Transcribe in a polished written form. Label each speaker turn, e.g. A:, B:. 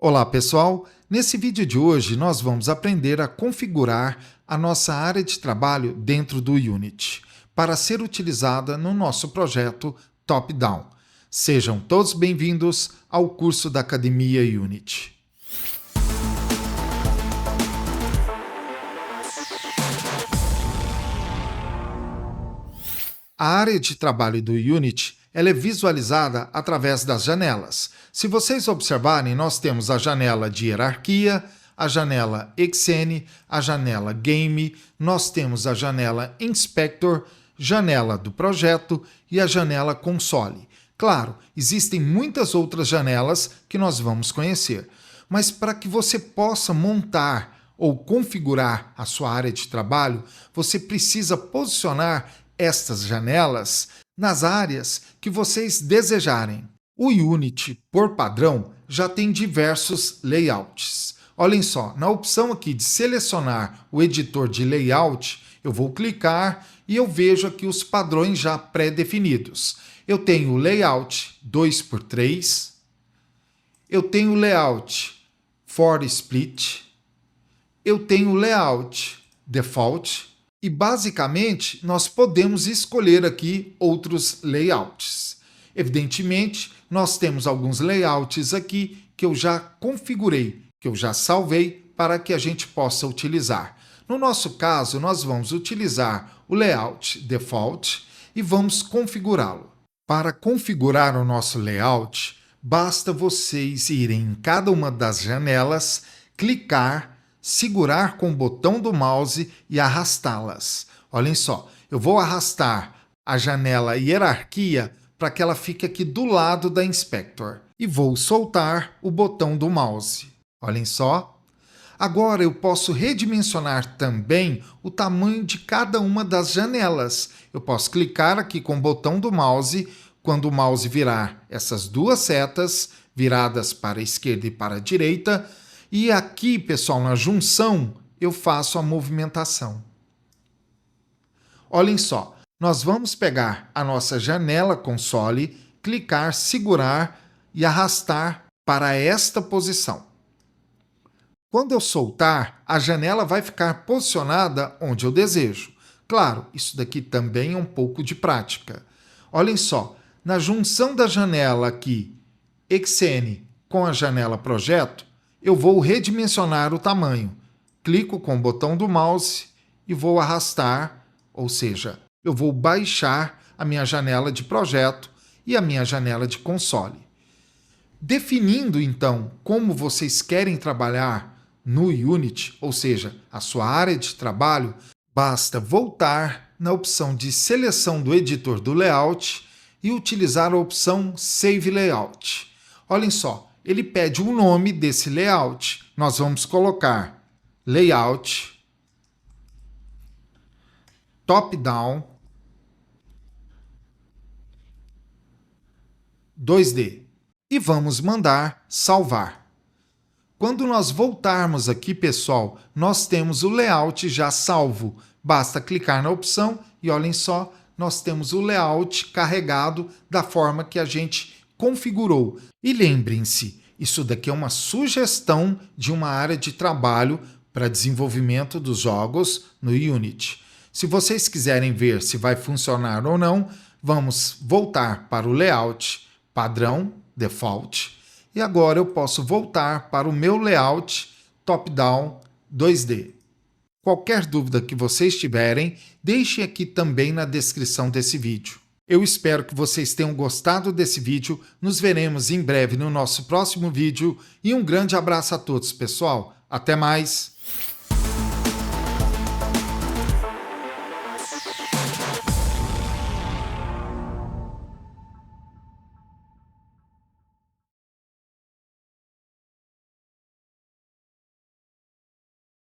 A: Olá pessoal, nesse vídeo de hoje nós vamos aprender a configurar a nossa área de trabalho dentro do Unity, para ser utilizada no nosso projeto Top-Down. Sejam todos bem-vindos ao curso da Academia Unity. A área de trabalho do Unity ela é visualizada através das janelas. Se vocês observarem, nós temos a janela de hierarquia, a janela XN, a janela Game, nós temos a janela Inspector, janela do projeto e a janela Console. Claro, existem muitas outras janelas que nós vamos conhecer, mas para que você possa montar ou configurar a sua área de trabalho, você precisa posicionar estas janelas nas áreas que vocês desejarem. O Unity, por padrão, já tem diversos layouts. Olhem só, na opção aqui de selecionar o editor de layout, eu vou clicar e eu vejo aqui os padrões já pré-definidos. Eu tenho o layout 2x3, eu tenho o layout for split, eu tenho o layout default, e basicamente nós podemos escolher aqui outros layouts. Evidentemente, nós temos alguns layouts aqui que eu já configurei, que eu já salvei para que a gente possa utilizar. No nosso caso, nós vamos utilizar o layout default e vamos configurá-lo. Para configurar o nosso layout, basta vocês irem em cada uma das janelas, clicar, segurar com o botão do mouse e arrastá-las. Olhem só, eu vou arrastar a janela hierarquia para que ela fique aqui do lado da Inspector e vou soltar o botão do mouse. Olhem só. Agora eu posso redimensionar também o tamanho de cada uma das janelas. Eu posso clicar aqui com o botão do mouse, quando o mouse virar essas duas setas viradas para a esquerda e para a direita, e aqui, pessoal, na junção, eu faço a movimentação. Olhem só, nós vamos pegar a nossa janela console, clicar, segurar e arrastar para esta posição. Quando eu soltar, a janela vai ficar posicionada onde eu desejo. Claro, isso daqui também é um pouco de prática. Olhem só, na junção da janela aqui, XN, com a janela Projeto, eu vou redimensionar o tamanho. Clico com o botão do mouse e vou arrastar, ou seja, eu vou baixar a minha janela de projeto e a minha janela de console. Definindo, então, como vocês querem trabalhar no Unity, ou seja, a sua área de trabalho, basta voltar na opção de seleção do editor do layout e utilizar a opção Save Layout. Olhem só, ele pede o nome desse layout. Nós vamos colocar Layout Top-Down 2D e vamos mandar salvar. Quando nós voltarmos aqui, pessoal, nós temos o layout já salvo. Basta clicar na opção e olhem só, nós temos o layout carregado da forma que a gente configurou. E lembrem-se, isso daqui é uma sugestão de uma área de trabalho para desenvolvimento dos jogos no Unity. Se vocês quiserem ver se vai funcionar ou não, vamos voltar para o layout padrão, default, e agora eu posso voltar para o meu layout top-down 2D. Qualquer dúvida que vocês tiverem, deixem aqui também na descrição desse vídeo. Eu espero que vocês tenham gostado desse vídeo. Nos veremos em breve no nosso próximo vídeo. E um grande abraço a todos, pessoal. Até mais!